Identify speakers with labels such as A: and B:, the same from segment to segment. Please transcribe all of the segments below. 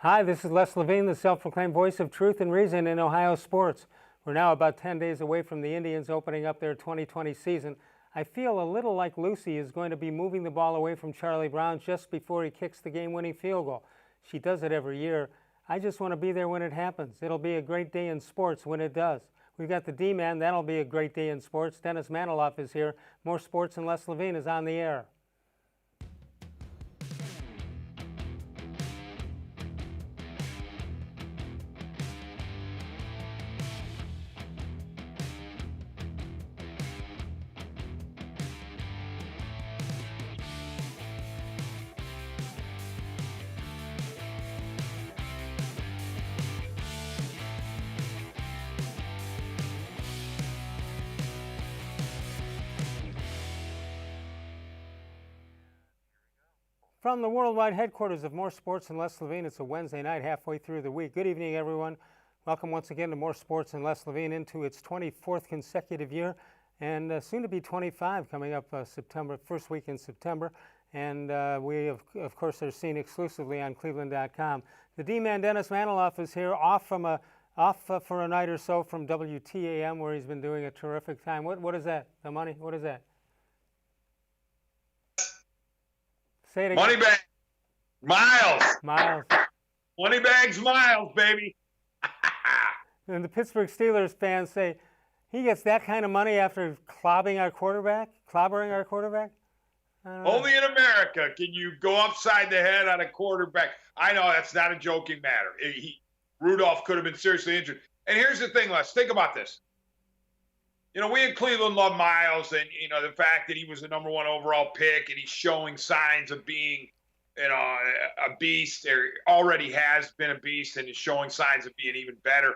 A: Hi, this is Les Levine, the self-proclaimed voice of truth and reason in Ohio sports. We're now about 10 days away from the Indians opening up their 2020 season. I feel a little like Lucy is going to be moving the ball away from Charlie Brown just before he kicks the game-winning field goal. She does it every year. I just want to be there when it happens. It'll be a great day in sports when it does. We've got the D-Man. That'll be a great day in sports. Dennis Manoloff is here. More sports and Les Levine is on the air. From the worldwide headquarters of More Sports and Les Levine, it's a Wednesday night halfway through the week. Good evening, everyone. Welcome once again to More Sports and Les Levine into its 24th consecutive year, and soon to be 25 coming up September, first week in September. And we, of course, are seen exclusively on cleveland.com. The D-Man Dennis Manoloff is here, off for a night or so from WTAM, where he's been doing a terrific time. What is that? The money? What is that? Say it again.
B: Money bag.
A: Myles.
B: Money bags, Myles, baby.
A: And the Pittsburgh Steelers fans say, he gets that kind of money after clobbering our quarterback?
B: Only in America can you go upside the head on a quarterback. I know that's not a joking matter. Rudolph could have been seriously injured. And here's the thing, Les. Think about this. You know, we in Cleveland love Myles, and, you know, the fact that he was the number 1 overall pick and he's showing signs of being, you know, a beast, or already has been a beast and is showing signs of being even better.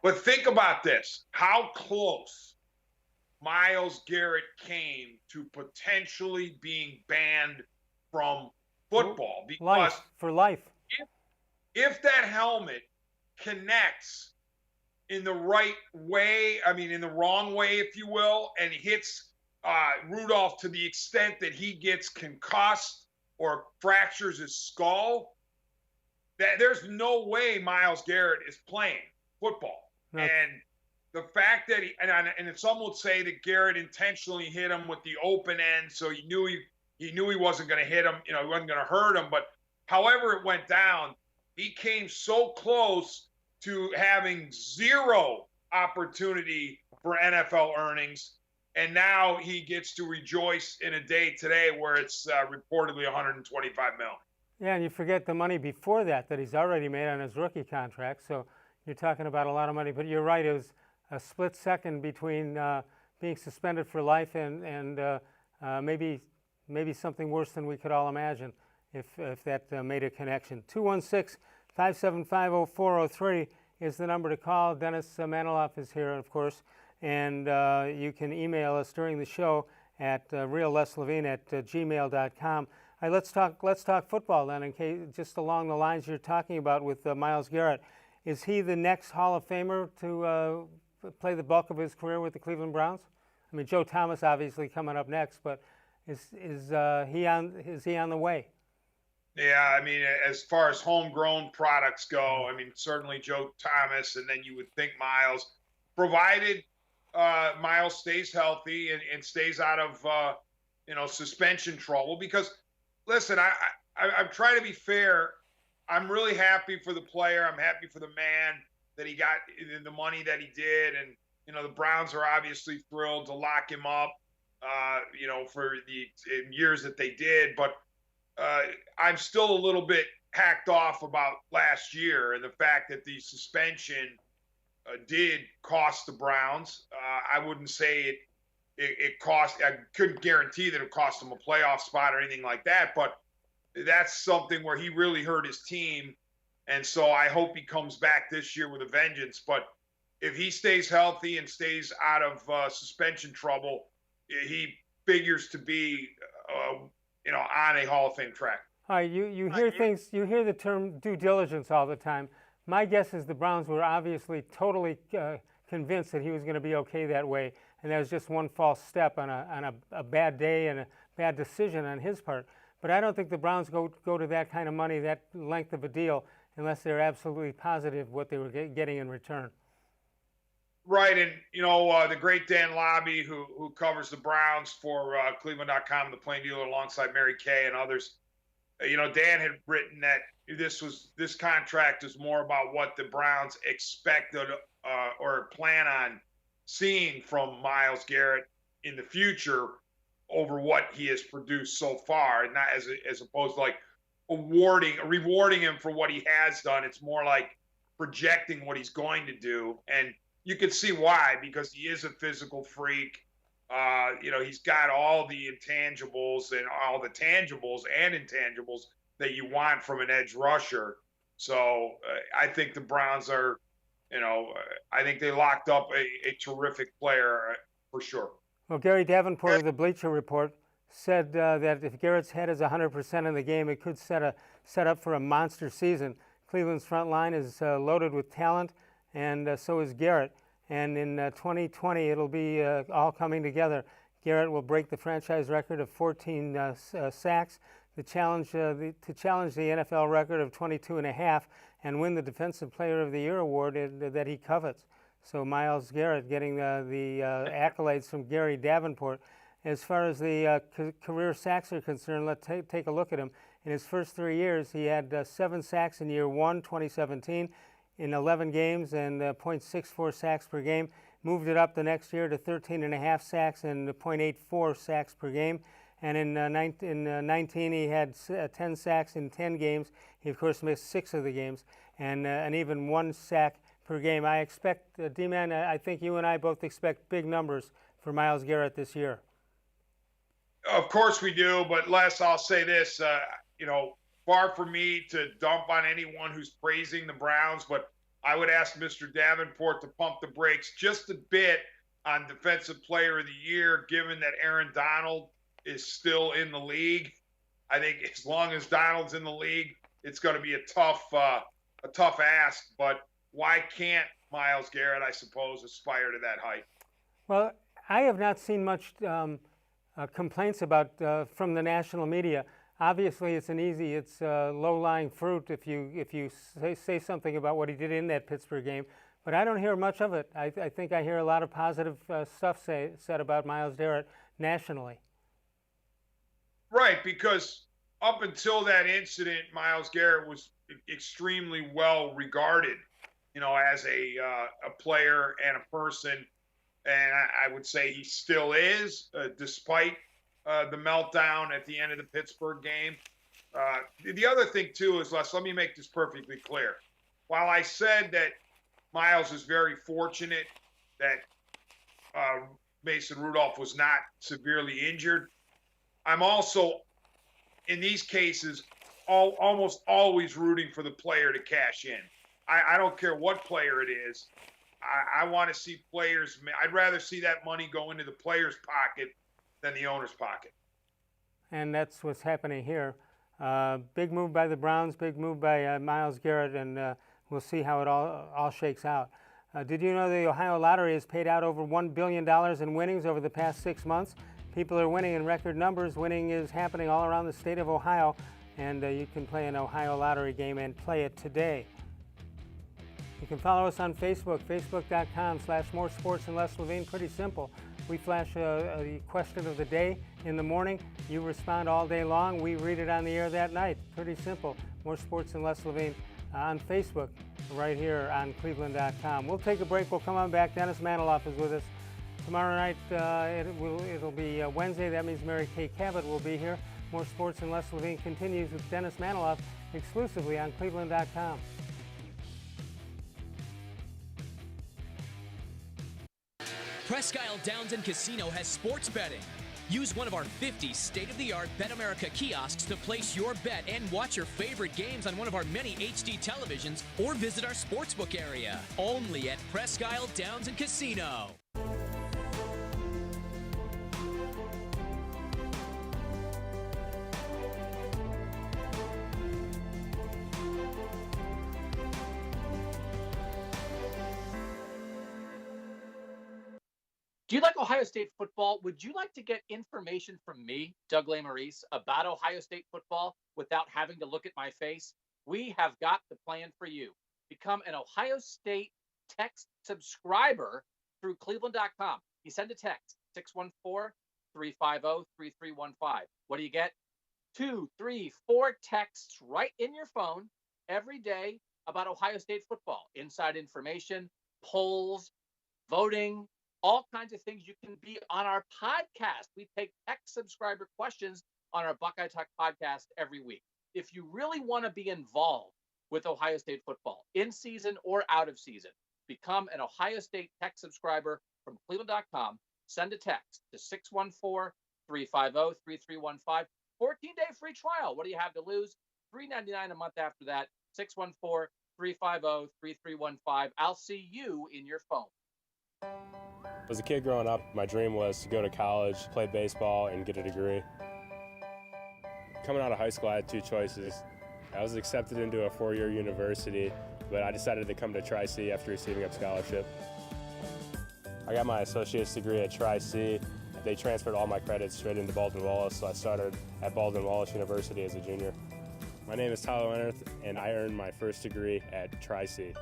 B: But think about this. How close Myles Garrett came to potentially being banned from football. Because
A: for life.
B: If that helmet connects in the right way, in the wrong way, if you will, and hits Rudolph to the extent that he gets concussed or fractures his skull, there's no way Myles Garrett is playing football. No. And the fact that and some would say that Garrett intentionally hit him with the open end, so he knew he wasn't going to hit him, he wasn't going to hurt him. But however it went down, he came so close to having zero opportunity for NFL earnings, and now he gets to rejoice in a day today where it's reportedly $125 million.
A: Yeah, and you forget the money before that he's already made on his rookie contract, so you're talking about a lot of money. But you're right, it was a split second between being suspended for life and maybe something worse than we could all imagine if that made a connection. 216-575-0403 is the number to call. Dennis Manoloff is here, of course, and you can email us during the show at reallesLevine@gmail.com. Let's talk football then, in case, just along the lines you're talking about with Myles Garrett. Is he the next Hall of Famer to play the bulk of his career with the Cleveland Browns? I mean, Joe Thomas obviously coming up next, but is he on the way?
B: Yeah, as far as homegrown products go, certainly Joe Thomas, and then you would think Myles, provided Myles stays healthy and stays out of suspension trouble. Because listen, I'm trying to be fair. I'm really happy for the player. I'm happy for the man that he got the money that he did, and the Browns are obviously thrilled to lock him up, for the years that they did, but. I'm still a little bit hacked off about last year and the fact that the suspension did cost the Browns. I wouldn't say it cost. I couldn't guarantee that it cost them a playoff spot or anything like that, but that's something where he really hurt his team, and so I hope he comes back this year with a vengeance. But if he stays healthy and stays out of suspension trouble, he figures to be on a Hall of Fame track.
A: All right, you hear things, you hear the term due diligence all the time. My guess is the Browns were obviously totally convinced that he was going to be okay that way, and that was just one false step on a bad day and a bad decision on his part. But I don't think the Browns go to that kind of money, that length of a deal, unless they're absolutely positive what they were getting in return.
B: Right, and the great Dan Lobby, who covers the Browns for cleveland.com, the plain dealer, alongside Mary Kay and others. Dan had written that this contract is more about what the Browns expected or plan on seeing from Myles Garrett in the future over what he has produced so far, and not as opposed to like rewarding him for what he has done. It's more like projecting what he's going to do, and you can see why, because he is a physical freak. He's got all the intangibles and all the tangibles and intangibles that you want from an edge rusher. So I think the Browns are, I think they locked up a terrific player for sure.
A: Well, Gary Davenport of the Bleacher Report said that if Garrett's head is 100% in the game, it could set up for a monster season. Cleveland's front line is loaded with talent, and so is Garrett. And in 2020, it'll be all coming together. Garrett will break the franchise record of 14 sacks to challenge the NFL record of 22 and a half and win the Defensive Player of the Year award that he covets. So Myles Garrett getting the accolades from Gary Davenport. As far as the career sacks are concerned, let's take a look at him. In his first 3 years, he had 7 sacks in year 1, 2017, in 11 games and 0.64 sacks per game. Moved it up the next year to 13.5 sacks and 0.84 sacks per game. And in 19, he had 10 sacks in 10 games. He, of course, missed 6 of the games, and even 1 sack per game. I expect, D-Man, I think you and I both expect big numbers for Myles Garrett this year.
B: Of course we do, but Les, I'll say this, far from me to dump on anyone who's praising the Browns, but I would ask Mr. Davenport to pump the brakes just a bit on Defensive Player of the Year, given that Aaron Donald is still in the league. I think as long as Donald's in the league, it's going to be a tough ask. But why can't Myles Garrett, I suppose, aspire to that height?
A: Well, I have not seen much complaints about from the national media. Obviously, it's low-lying fruit if you say something about what he did in that Pittsburgh game. But I don't hear much of it. I think I hear a lot of positive stuff said about Myles Garrett nationally.
B: Right, because up until that incident, Myles Garrett was extremely well regarded, as a player and a person. And I would say he still is, despite the meltdown at the end of the Pittsburgh game. The other thing, too, is, Les, let me make this perfectly clear. While I said that Myles is very fortunate that Mason Rudolph was not severely injured, I'm also, in these cases, almost always rooting for the player to cash in. I don't care what player it is. I want to see players. I'd rather see that money go into the player's pocket than the owner's pocket.
A: And that's what's happening here. Big move by the Browns, big move by Myles Garrett, and we'll see how it all shakes out. Did you know the Ohio Lottery has paid out over $1 billion in winnings over the past 6 months? People are winning in record numbers. Winning is happening all around the state of Ohio, and you can play an Ohio Lottery game and play it today. You can follow us on Facebook, facebook.com/more sports and less Levine. Pretty simple. We flash a question of the day in the morning. You respond all day long. We read it on the air that night. Pretty simple. More sports and less Levine on Facebook, right here on cleveland.com. We'll take a break. We'll come on back. Dennis Manoloff is with us. Tomorrow night, it'll be Wednesday. That means Mary Kay Cabot will be here. More sports and less Levine continues with Dennis Manoloff exclusively on cleveland.com.
C: Presque Isle Downs and Casino has sports betting. Use one of our 50 state-of-the-art Bet America kiosks to place your bet and watch your favorite games on one of our many HD televisions, or visit our sportsbook area. Only at Presque Isle Downs and Casino.
D: Do you like Ohio State football? Would you like to get information from me, Doug Lesmerises, about Ohio State football without having to look at my face? we have got the plan for you. Become an Ohio State text subscriber through cleveland.com. You send a text, 614-350-3315. What do you get? 2, 3, 4 texts right in your phone every day about Ohio State football. Inside information, polls, voting, all kinds of things. You can be on our podcast. We take text subscriber questions on our Buckeye Talk podcast every week. If you really want to be involved with Ohio State football, in season or out of season, become an Ohio State text subscriber from cleveland.com. Send a text to 614-350-3315. 14-day free trial. What do you have to lose? $3.99 a month after that. 614-350-3315. I'll see you in your phone.
E: As a kid growing up, my dream was to go to college, play baseball, and get a degree. Coming out of high school, I had two choices. I was accepted into a 4-year university, but I decided to come to Tri-C after receiving a scholarship. I got my associate's degree at Tri-C. They transferred all my credits straight into Baldwin-Wallace, so I started at Baldwin-Wallace University as a junior. My name is Tyler Leonard, and I earned my first degree at Tri-C.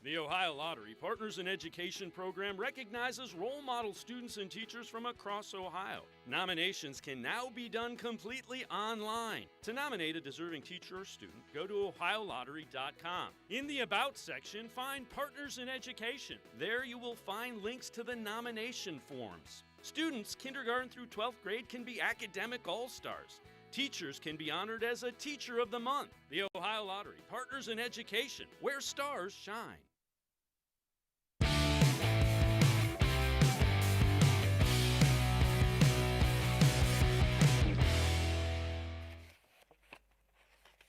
F: The Ohio Lottery Partners in Education program recognizes role model students and teachers from across Ohio. Nominations can now be done completely online. To nominate a deserving teacher or student, go to ohiolottery.com. In the About section, find Partners in Education. There you will find links to the nomination forms. Students kindergarten through 12th grade can be academic all-stars. Teachers can be honored as a Teacher of the Month. The Ohio Lottery Partners in Education, where stars shine.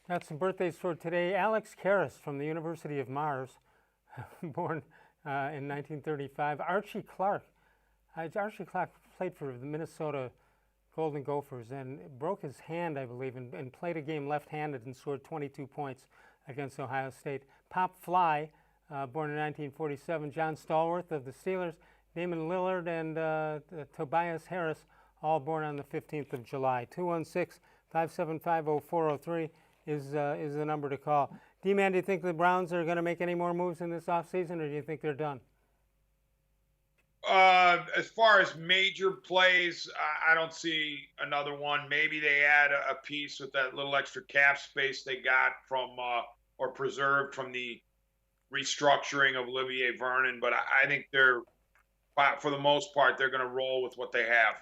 A: Got some birthdays for today. Alex Karras from the University of Mars, born in 1935. Archie Clark. Archie Clark played for the Minnesota Golden Gophers and broke his hand, I believe, and played a game left-handed and scored 22 points against Ohio State. Pop Fly, born in 1947. John Stallworth of the Steelers. Damon Lillard and Tobias Harris, all born on the 15th of July. 216-575-0403 is the number to call. D-Man, do you think the Browns are going to make any more moves in this offseason, or do you think they're done?
B: As far as major plays, I don't see another one. Maybe they add a piece with that little extra cap space they got from or preserved from the restructuring of Olivier Vernon. But I think they're, for the most part, they're going to roll with what they have.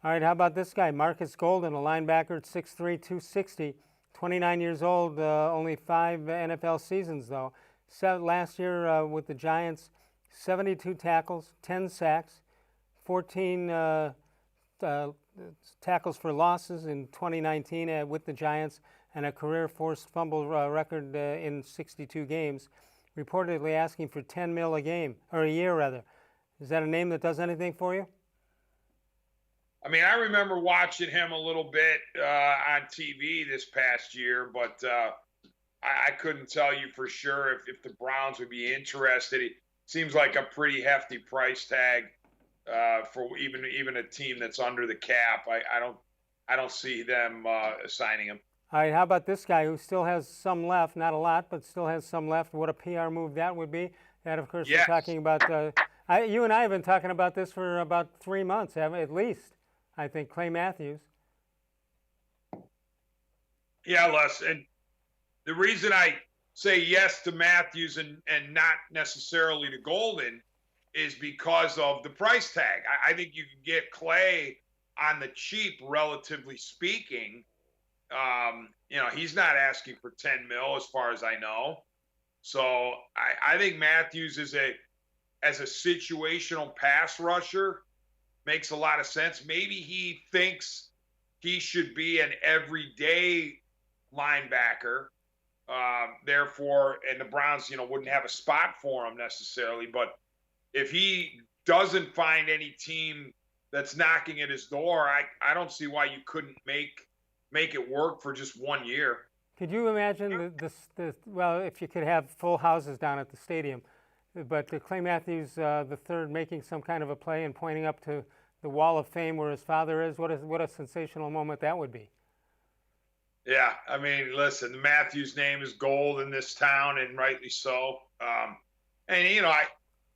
A: All right, how about this guy, Marcus Golden, a linebacker at 6'3", 260, 29 years old, only 5 NFL seasons, though. Last year with the Giants, 72 tackles, 10 sacks, 14 tackles for losses in 2019 with the Giants, and a career forced fumble record in 62 games. Reportedly asking for $10 million a year rather. Is that a name that does anything for you?
B: I mean, I remember watching him a little bit on TV this past year, but I couldn't tell you for sure if the Browns would be interested. It seems like a pretty hefty price tag for even a team that's under the cap. I don't see them signing him.
A: All right, how about this guy who still has some left, not a lot, but still has some left. What a PR move that would be. That, of course,
B: yes.
A: We're talking about, you and I have been talking about this for about 3 months, at least, I think, Clay Matthews.
B: Yeah, Les, and the reason I say yes to Matthews and not necessarily to Golden is because of the price tag. I think you can get Clay on the cheap, relatively speaking. He's not asking for $10 million as far as I know. So I think Matthews as a situational pass rusher makes a lot of sense. Maybe he thinks he should be an everyday linebacker. Therefore, and the Browns, wouldn't have a spot for him necessarily. But if he doesn't find any team that's knocking at his door, I don't see why you couldn't make it work for just 1 year.
A: Could you imagine well, if you could have full houses down at the stadium, but Clay Matthews the third making some kind of a play and pointing up to the Wall of Fame where his father is? What a sensational moment that would be.
B: Yeah, I mean, listen, Matthews' name is gold in this town, and rightly so. And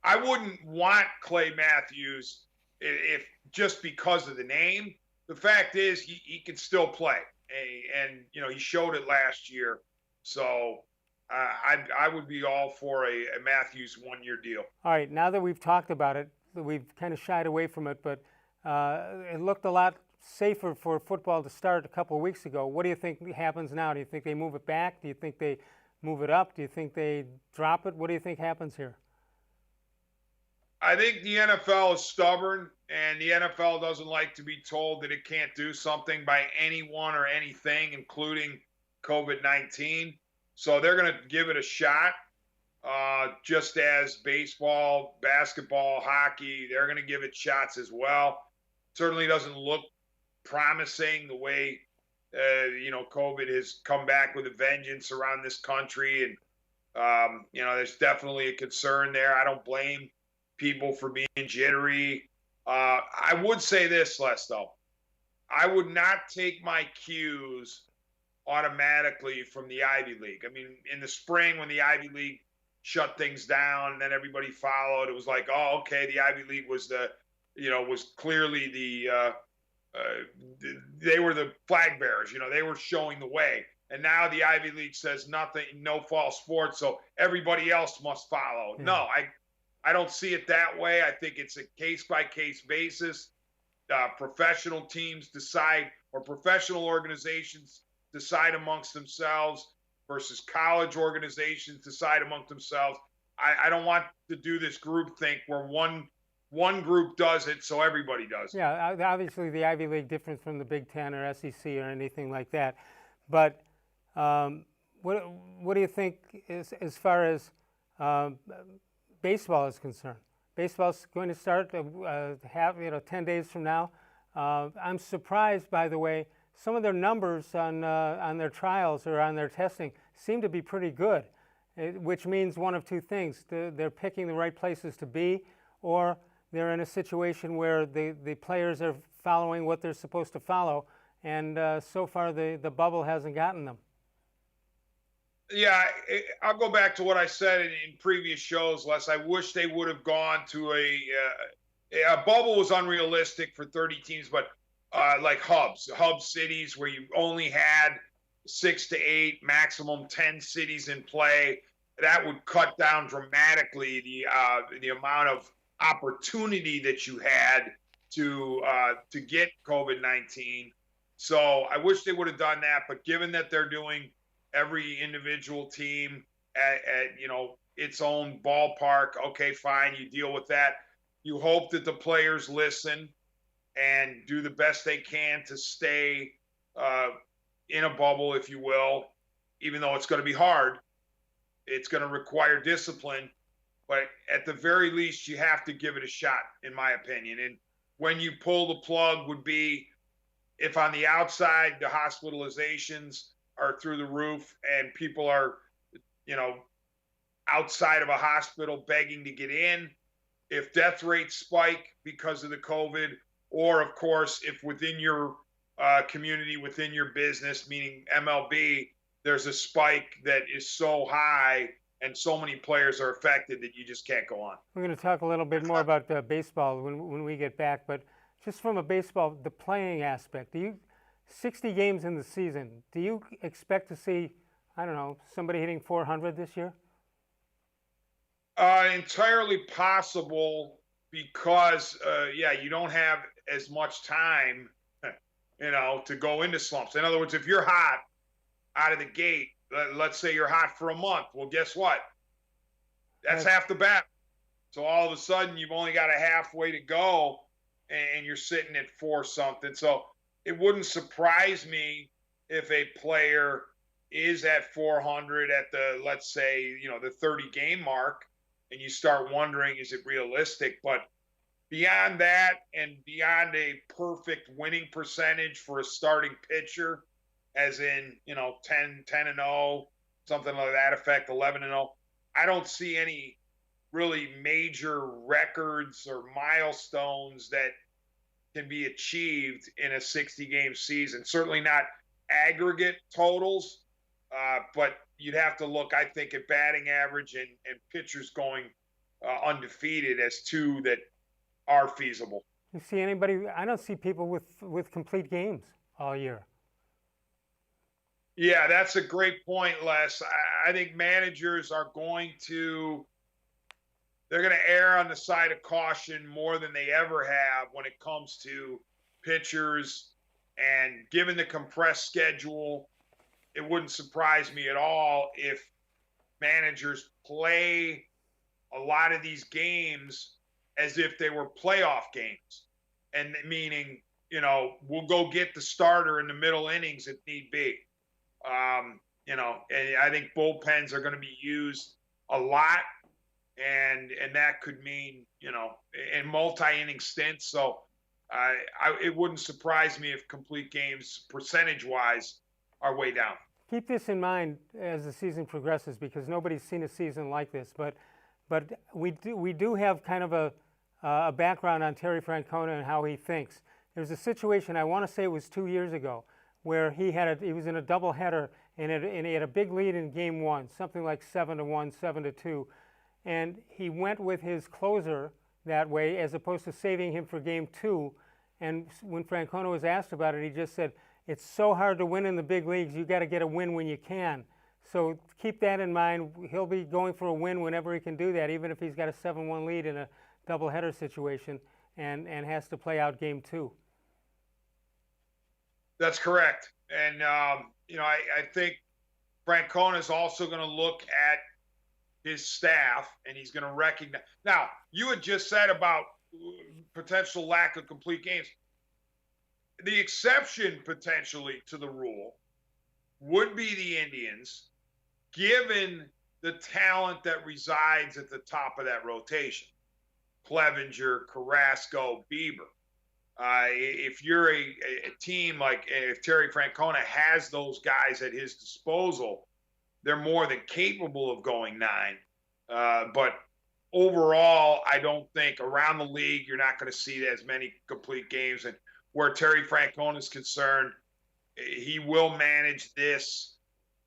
B: I wouldn't want Clay Matthews if just because of the name. The fact is, he can still play, and he showed it last year. So I would be all for a Matthews 1-year deal.
A: All right, now that we've talked about it, we've kind of shied away from it, but it looked a lot safer for football to start a couple of weeks ago. What do you think happens now? Do you think they move it back? Do you think they move it up? Do you think they drop it? What do you think happens here?
B: I think the NFL is stubborn, and the NFL doesn't like to be told that it can't do something by anyone or anything, including COVID-19. So they're going to give it a shot, just as baseball, basketball, hockey, they're going to give it shots as well. Certainly doesn't look promising the way, COVID has come back with a vengeance around this country. And, there's definitely a concern there. I don't blame people for being jittery. I would say this, Les, though. I would not take my cues automatically from the Ivy League. I mean, in the spring when the Ivy League shut things down and then everybody followed, it was like, oh, okay, the Ivy League was was clearly they were the flag bearers. They were showing the way. And now the Ivy League says nothing, no fall sports, so everybody else must follow.
A: Yeah.
B: No, I don't see it that way. I think it's a case-by-case basis. Professional teams decide, or professional organizations decide amongst themselves versus college organizations decide amongst themselves. I don't want to do this group think where one group does it, so everybody does it.
A: Yeah, obviously the Ivy League different from the Big Ten or SEC or anything like that. But what do you think as far as baseball is concerned? Baseball's going to start 10 days from now. I'm surprised, by the way, some of their numbers on their trials or on their testing seem to be pretty good, which means one of two things. They're picking the right places to be, or they're in a situation where the players are following what they're supposed to follow, and so far the bubble hasn't gotten them.
B: Yeah, I'll go back to what I said in previous shows, Les. I wish they would have gone to a bubble was unrealistic for 30 teams, but like hub cities where you only had 6 to 8, maximum 10 cities in play, that would cut down dramatically the amount of opportunity that you had to get COVID-19. So I wish they would have done that. But given that they're doing every individual team at its own ballpark, okay, fine, you deal with that. You hope that the players listen and do the best they can to stay in a bubble, if you will, even though it's going to be hard. It's going to require discipline, but at the very least, you have to give it a shot, in my opinion. And when you pull the plug would be if on the outside, the hospitalizations are through the roof and people are, outside of a hospital begging to get in, if death rates spike because of the COVID, or of course, if within your community, within your business, meaning MLB, there's a spike that is so high and so many players are affected that you just can't go on.
A: We're going to talk a little bit more about baseball when we get back, but just from a baseball, the playing aspect, 60 games in the season, do you expect to see, I don't know, somebody hitting 400 this year?
B: Entirely possible because, you don't have as much time, to go into slumps. In other words, if you're hot out of the gate, let's say you're hot for a month, well, guess what? That's half the battle. So all of a sudden, you've only got a halfway to go, and you're sitting at 4 something. So it wouldn't surprise me if a player is at 400 at the, let's say, the 30 game mark, and you start wondering, is it realistic? But beyond that, and beyond a perfect winning percentage for a starting pitcher, as in, 10-0, something like that effect, 11-0, I don't see any really major records or milestones that can be achieved in a 60-game season. Certainly not aggregate totals, but you'd have to look, I think, at batting average and pitchers going undefeated as two that are feasible.
A: You see anybody? I don't see people with complete games all year.
B: Yeah, that's a great point, Les. I think managers are they're going to err on the side of caution more than they ever have when it comes to pitchers. And given the compressed schedule, it wouldn't surprise me at all if managers play a lot of these games as if they were playoff games. And meaning, we'll go get the starter in the middle innings if need be. And I think bullpens are going to be used a lot. And that could mean, in multi-inning stints. So it wouldn't surprise me if complete games, percentage-wise, are way down.
A: Keep this in mind as the season progresses, because nobody's seen a season like this. But we do have kind of a background on Terry Francona and how he thinks. There's a situation, I want to say it was 2 years ago, where he was in a doubleheader and he had a big lead in game one, something like 7-1, 7-2. And he went with his closer that way as opposed to saving him for game two. And when Francona was asked about it, he just said, it's so hard to win in the big leagues, you got to get a win when you can. So keep that in mind. He'll be going for a win whenever he can do that, even if he's got a 7-1 lead in a doubleheader situation and has to play out game two.
B: That's correct. And, I think Francona is also going to look at his staff, and he's going to recognize. Now, you had just said about potential lack of complete games. The exception potentially to the rule would be the Indians, given the talent that resides at the top of that rotation. Clevenger, Carrasco, Bieber. If you're a team like, if Terry Francona has those guys at his disposal, they're more than capable of going 9. But overall, I don't think around the league you're not going to see as many complete games. And where Terry Francona is concerned, he will manage this,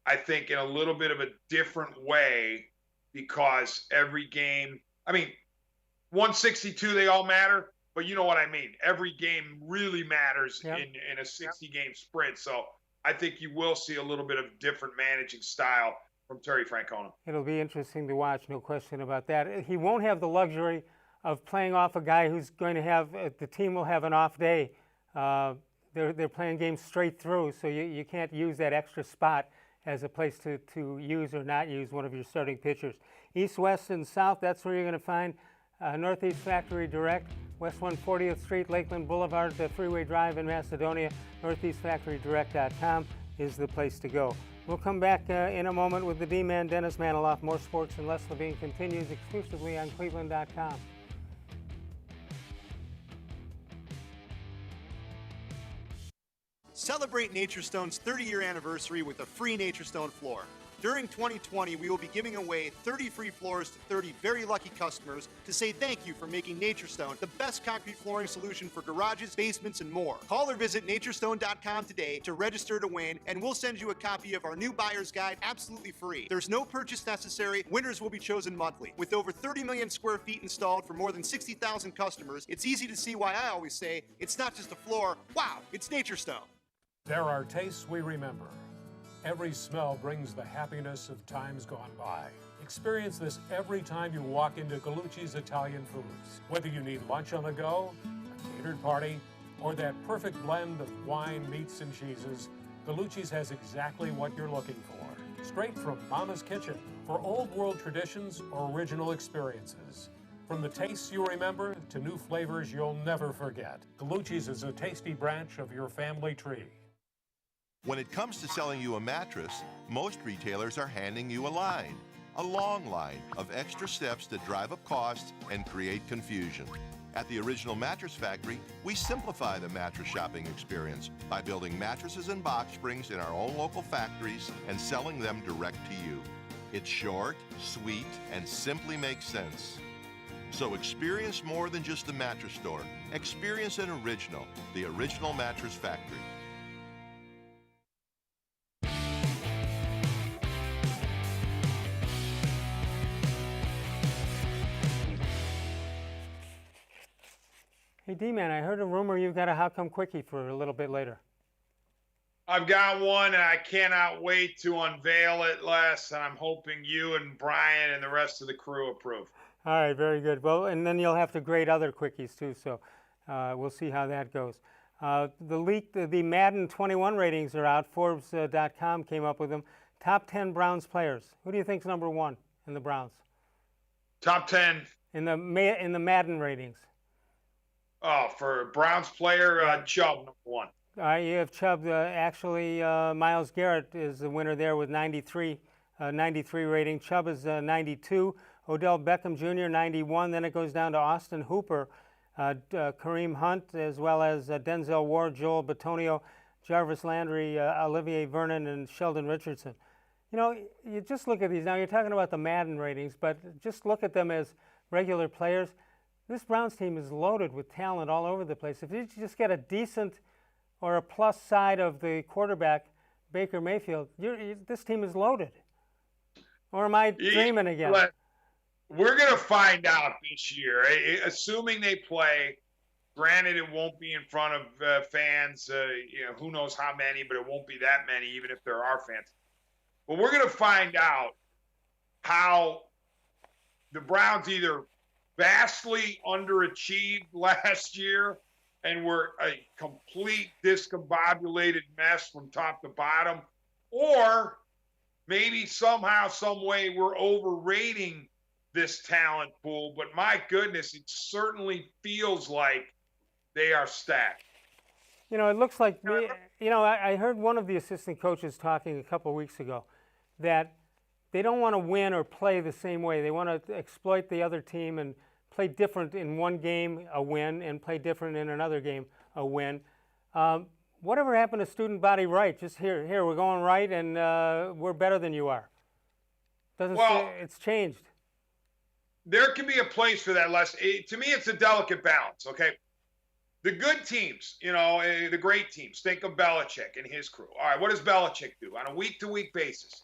B: I think, in a little bit of a different way, because every game, 162, they all matter, but you know what I mean. Every game really matters in a 60-game sprint. So I think you will see a little bit of different managing style from Terry Francona.
A: It'll be interesting to watch, no question about that. He won't have the luxury of playing off a guy who's going to have, the team will have an off day. They're playing games straight through, so you can't use that extra spot as a place to use or not use one of your starting pitchers. East, West, and South, that's where you're going to find Northeast Factory Direct, West 140th Street, Lakeland Boulevard, the Freeway Drive in Macedonia. NortheastFactoryDirect.com is the place to go. We'll come back in a moment with the D-Man, Dennis Manoloff. More sports and Les Levine continues exclusively on cleveland.com.
G: Celebrate NatureStone's 30-year anniversary with a free NatureStone floor. During 2020, we will be giving away 30 free floors to 30 very lucky customers to say thank you for making NatureStone the best concrete flooring solution for garages, basements, and more. Call or visit naturestone.com today to register to win, and we'll send you a copy of our new buyer's guide absolutely free. There's no purchase necessary. Winners will be chosen monthly. With over 30 million square feet installed for more than 60,000 customers, it's easy to see why I always say, it's not just a floor, wow, it's NatureStone.
H: There are tastes we remember. Every smell brings the happiness of times gone by. Experience this every time you walk into Gallucci's Italian Foods. Whether you need lunch on the go, a catered party, or that perfect blend of wine, meats, and cheeses, Gallucci's has exactly what you're looking for. Straight from Mama's kitchen for old world traditions or original experiences. From the tastes you remember to new flavors you'll never forget. Gallucci's is a tasty branch of your family tree.
I: When it comes to selling you a mattress, most retailers are handing you a long line of extra steps that drive up costs and create confusion. At the Original Mattress Factory, we simplify the mattress shopping experience by building mattresses and box springs in our own local factories and selling them direct to you. It's short, sweet, and simply makes sense. So experience more than just the mattress store. Experience an original, the Original Mattress Factory.
A: Hey, D-Man, I heard a rumor you've got a How Come Quickie for a little bit later.
B: I've got one, and I cannot wait to unveil it, Les, and I'm hoping you and Brian and the rest of the crew approve.
A: All right, very good. Well, and then you'll have to grade other quickies too, so we'll see how that goes. The Madden 21 ratings are out. Forbes.com came up with them. Top 10 Browns players. Who do you think's number one in the Browns?
B: Top 10.
A: In the Madden ratings.
B: Oh, for Browns player, Chubb, number one.
A: You have Chubb. Actually, Myles Garrett is the winner there with 93 rating. Chubb is 92. Odell Beckham Jr. 91. Then it goes down to Austin Hooper, Kareem Hunt, as well as Denzel Ward, Joel Bitonio, Jarvis Landry, Olivier Vernon, and Sheldon Richardson. You know, you just look at these. Now, you're talking about the Madden ratings, but just look at them as regular players. This Browns team is loaded with talent all over the place. If you just get a decent or a plus side of the quarterback, Baker Mayfield, this team is loaded. Or am I dreaming again?
B: We're going to find out this year, assuming they play. Granted, it won't be in front of fans, who knows how many, but it won't be that many, even if there are fans. But we're going to find out how the Browns either vastly underachieved last year and were a complete discombobulated mess from top to bottom, or maybe somehow, some way we're overrating this talent pool. But my goodness, it certainly feels like they are stacked.
A: You know, it looks like, I heard one of the assistant coaches talking a couple of weeks ago that they don't want to win or play the same way. They want to exploit the other team and play different in one game, a win, and play different in another game, a win. Whatever happened to student body right? Just here, we're going right, and we're better than you are. It's changed.
B: There can be a place for that, Les. To me, it's a delicate balance, okay? The good teams, the great teams, think of Belichick and his crew. All right, what does Belichick do? On a week-to-week basis,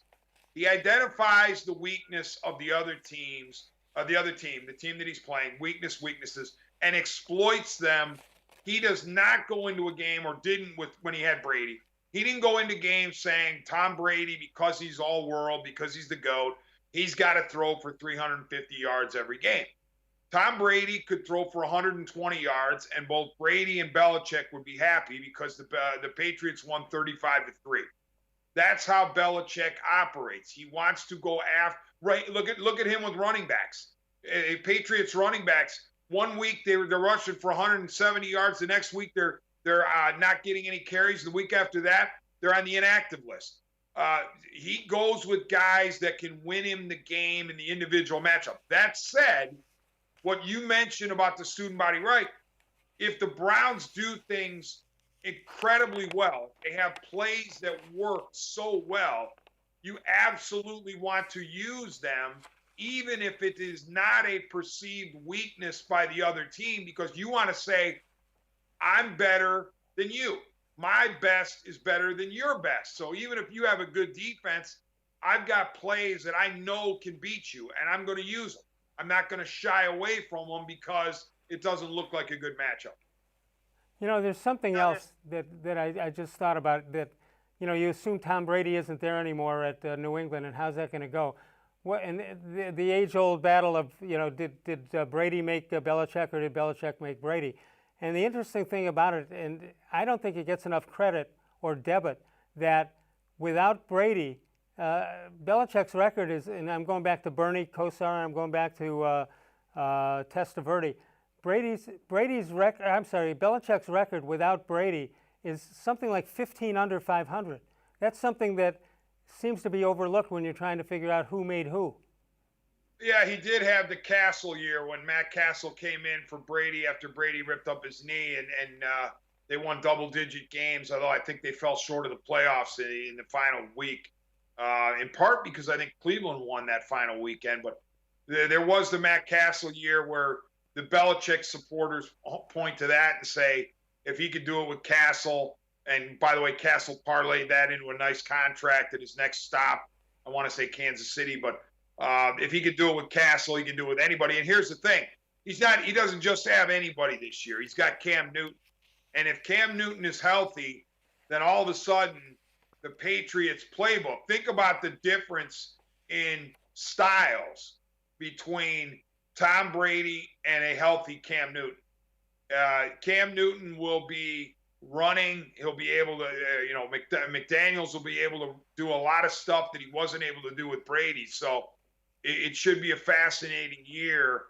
B: he identifies the weakness of the other teams, the team that he's playing, weaknesses, and exploits them. He does not go into a game, or didn't when he had Brady. He didn't go into games saying Tom Brady, because he's all world, because he's the GOAT, he's got to throw for 350 yards every game. Tom Brady could throw for 120 yards, and both Brady and Belichick would be happy because the Patriots won 35-3. That's how Belichick operates. He wants to go after. Right, look at him with running backs. Patriots running backs. 1 week they're rushing for 170 yards. The next week they're not getting any carries. The week after that they're on the inactive list. He goes with guys that can win him the game in the individual matchup. That said, what you mentioned about the student body right, if the Browns do things incredibly well, they have plays that work so well, you absolutely want to use them, even if it is not a perceived weakness by the other team, because you want to say, I'm better than you. My best is better than your best. So even if you have a good defense, I've got plays that I know can beat you, and I'm going to use them. I'm not going to shy away from them because it doesn't look like a good matchup.
A: There's something else that I just thought about that. You assume Tom Brady isn't there anymore at New England, and how's that going to go? And the age-old battle of, did Brady make Belichick, or did Belichick make Brady? And the interesting thing about it, and I don't think it gets enough credit or debit, that without Brady, Belichick's record is, and I'm going back to Bernie Kosar, I'm going back to Testaverde. Belichick's record without Brady is something like 15 under 500. That's something that seems to be overlooked when you're trying to figure out who made who.
B: Yeah, he did have the Castle year when Matt Castle came in for Brady after Brady ripped up his knee, and they won double-digit games, although I think they fell short of the playoffs in the final week, in part because I think Cleveland won that final weekend. But there was the Matt Castle year where the Belichick supporters point to that and say, if he could do it with Castle, and by the way, Castle parlayed that into a nice contract at his next stop, I want to say Kansas City, but if he could do it with Castle, he can do it with anybody. And here's the thing. he doesn't just have anybody this year. He's got Cam Newton. And if Cam Newton is healthy, then all of a sudden the Patriots playbook, think about the difference in styles between Tom Brady and a healthy Cam Newton. Cam Newton will be running. He'll be able to, McDaniels will be able to do a lot of stuff that he wasn't able to do with Brady. So it should be a fascinating year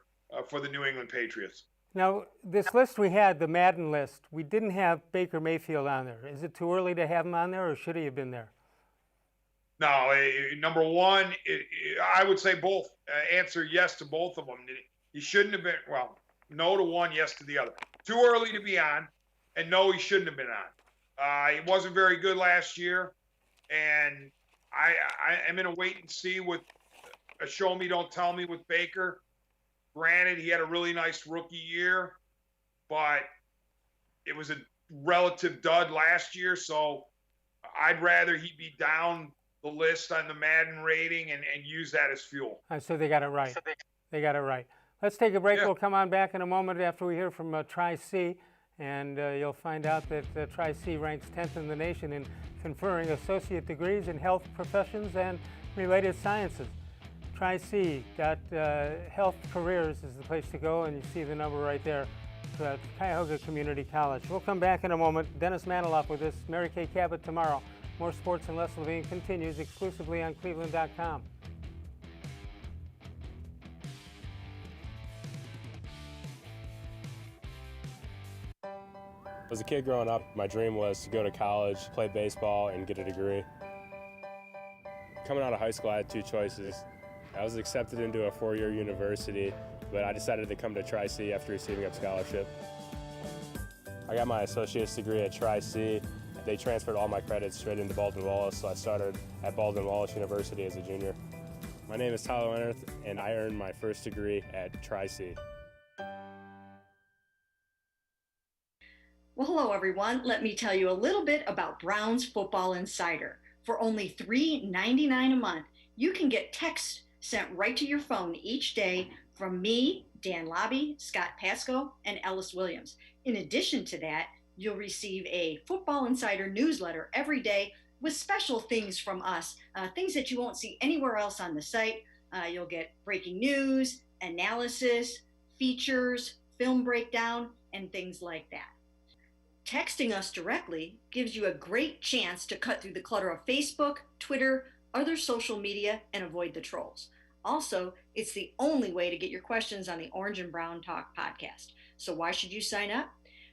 B: for the New England Patriots.
A: Now, this list we had, the Madden list, we didn't have Baker Mayfield on there. Is it too early to have him on there, or should he have been there?
B: No, number one, I would say both. Answer yes to both of them. He shouldn't have been, well, no to one, yes to the other. Too early to be on, and no, he shouldn't have been on. He wasn't very good last year, and I'm in a wait and see with a show me, don't tell me with Baker. Granted, he had a really nice rookie year, but it was a relative dud last year, so I'd rather he be down the list on the Madden rating and use that as fuel.
A: So they got it right. They got it right. Let's take a break.
B: Yeah.
A: We'll come on back in a moment after we hear from Tri-C, and you'll find out that Tri-C ranks 10th in the nation in conferring associate degrees in health professions and related sciences. Tri-C, Health Careers is the place to go, and you see the number right there at Cuyahoga Community College. We'll come back in a moment. Dennis Manoloff with us, Mary Kay Cabot tomorrow. More Sports and Les Levine continues exclusively on cleveland.com.
E: As a kid growing up, my dream was to go to college, play baseball, and get a degree. Coming out of high school, I had two choices. I was accepted into a four-year university, but I decided to come to Tri-C after receiving a scholarship. I got my associate's degree at Tri-C. They transferred all my credits straight into Baldwin-Wallace, so I started at Baldwin-Wallace University as a junior. My name is Tyler Leonard, and I earned my first degree at Tri-C.
J: Well, hello everyone. Let me tell you a little bit about Brown's Football Insider. For only $3.99 a month, you can get text sent right to your phone each day from me, Dan Lobby, Scott Pasco, and Ellis Williams. In addition to that, you'll receive a Football Insider newsletter every day with special things from us, things that you won't see anywhere else on the site. You'll get breaking news, analysis, features, film breakdown, and things like that. Texting us directly gives you a great chance to cut through the clutter of Facebook, Twitter, other social media, and avoid the trolls. Also, it's the only way to get your questions on the Orange and Brown Talk podcast. So why should you sign up?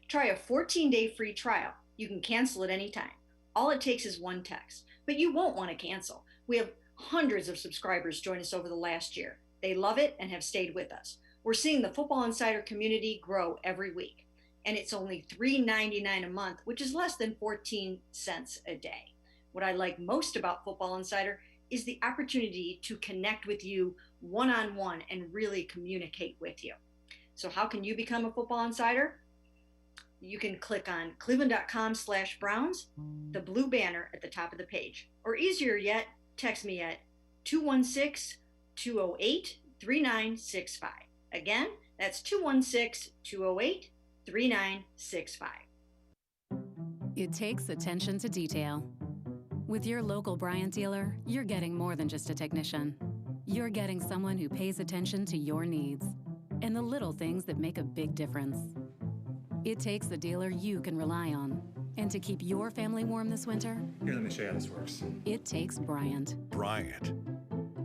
J: Try a 14-day free trial. You can cancel at any time. All it takes is one text, but you won't want to cancel. We have hundreds of subscribers join us over the last year. They love it and have stayed with us. We're seeing the Football Insider community grow every week, and it's only $3.99 a month, which is less than 14 cents a day. What I like most about Football Insider is the opportunity to connect with you one-on-one and really communicate with you. So how can you become a Football Insider? You can click on cleveland.com/Browns, the blue banner at the top of the page. Or easier yet, text me at 216-208-3965. Again, that's 216-208-3965.
K: It takes attention to detail. With your local Bryant dealer, you're getting more than just a technician. You're getting someone who pays attention to your needs and the little things that make a big difference. It takes a dealer you can rely on. And to keep your family warm this winter,
L: here, let me show you how this works.
K: It takes Bryant.
L: Bryant.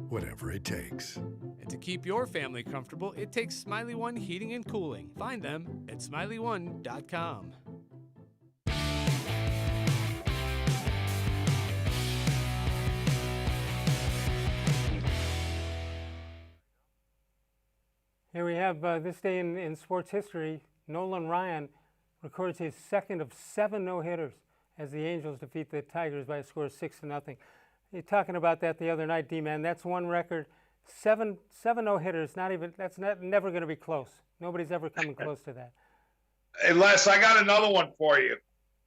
L: Whatever it takes.
M: And to keep your family comfortable, it takes Smiley One Heating and Cooling. Find them at smiley1.com.
A: Here we have this day in sports history. Nolan Ryan records his second of 7 no-hitters as the Angels defeat the Tigers by a score of 6-0. You're talking about that the other night, D-Man. That's one record. Seven no-hitters. Never going to be close. Nobody's ever coming close to that.
B: Hey, Les, I got another one for you.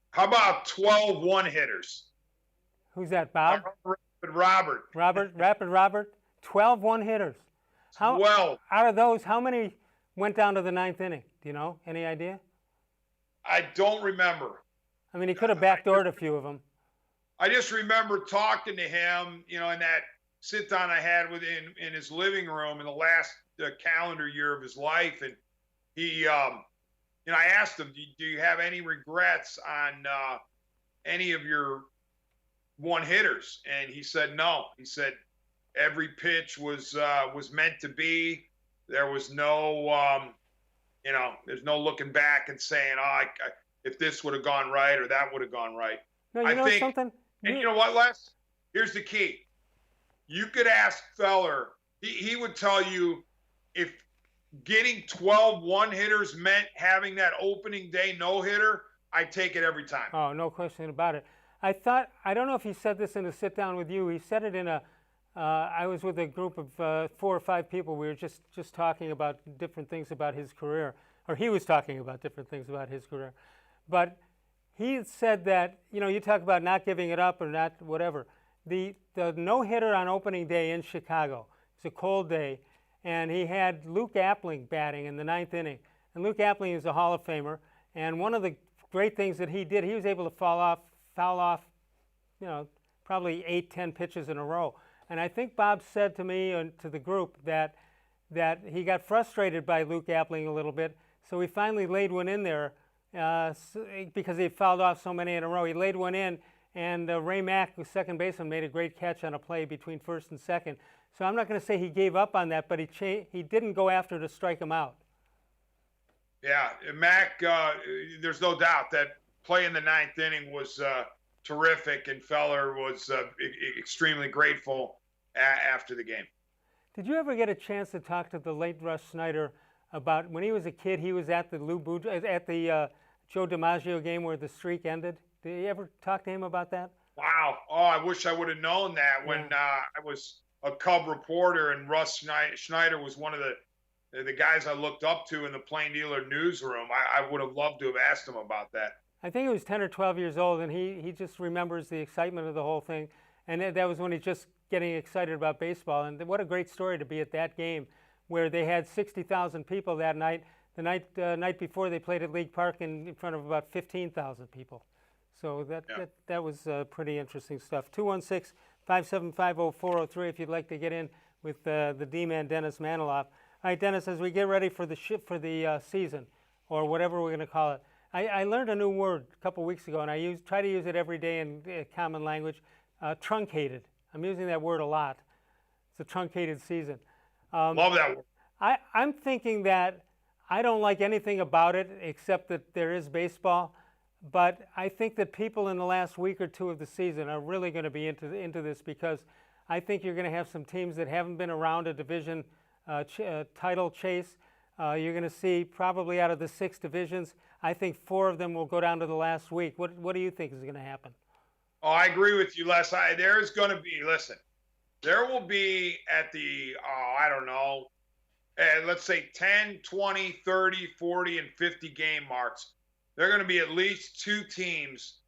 B: How about 12 one-hitters?
A: Who's that, Bob?
B: Robert.
A: Rapid Robert. 12 one-hitters.
B: 12.
A: Out of those, how many went down to the ninth inning? Do you know? Any idea?
B: I don't remember.
A: I mean, he could have backdoored a few of them.
B: I just remember talking to him, in that sit down I had with him in his living room in the last calendar year of his life, and he, I asked him, "Do you have any regrets on any of your one hitters?" And he said, "No." He said, "Every pitch was meant to be. There was no, there's no looking back and saying, if this would have gone right or that would have gone right."
A: No, you know something?
B: And you know what, Les? Here's the key. You could ask Feller. He would tell you if getting 12 one-hitters meant having that opening day no-hitter, I'd take it every time.
A: Oh, no question about it. I don't know if he said this in a sit-down with you. He said it in I was with a group of 4 or 5 people. We were just talking about different things about his career, or he was talking about different things about his career. But he said that, you talk about not giving it up or not whatever. The no-hitter on opening day in Chicago, it's a cold day, and he had Luke Appling batting in the ninth inning. And Luke Appling is a Hall of Famer, and one of the great things that he did, he was able to foul off, probably 8-10 pitches in a row. And I think Bob said to me and to the group that he got frustrated by Luke Appling a little bit, so he finally laid one in there because he fouled off so many in a row. He laid one in, and Ray Mack, the second baseman, made a great catch on a play between first and second. So I'm not going to say he gave up on that, but he didn't go after to strike him out.
B: Yeah, Mac, there's no doubt that play in the ninth inning was terrific, and Feller was extremely grateful after the game.
A: Did you ever get a chance to talk to the late Russ Snyder about when he was a kid? He was at the Joe DiMaggio game where the streak ended. Did you ever talk to him about that?
B: Wow. Oh, I wish I would have known that when I was a Cub reporter, and Russ Schneider was one of the guys I looked up to in the Plain Dealer newsroom. I would have loved to have asked him about that.
A: I think he was 10 or 12 years old, and he just remembers the excitement of the whole thing. And that was when he's just getting excited about baseball. And what a great story to be at that game where they had 60,000 people that night. The night before, they played at League Park in front of about 15,000 people. So that was pretty interesting stuff. 216-575-0403 if you'd like to get in with the D-man, Dennis Manoloff. All right, Dennis, as we get ready for the season, or whatever we're going to call it, I learned a new word a couple weeks ago, and I try to use it every day in common language, truncated. I'm using that word a lot. It's a truncated season.
B: Love that word.
A: I'm thinking that I don't like anything about it except that there is baseball, but I think that people in the last week or two of the season are really going to be into this, because I think you're going to have some teams that haven't been around a division title chase. You're going to see probably out of the 6 divisions, I think 4 of them will go down to the last week. What do you think is going to happen?
B: Oh, I agree with you, Les. There's going to be, there will be at the, I don't know, let's say 10, 20, 30, 40, and 50 game marks. There are going to be at least 2 teams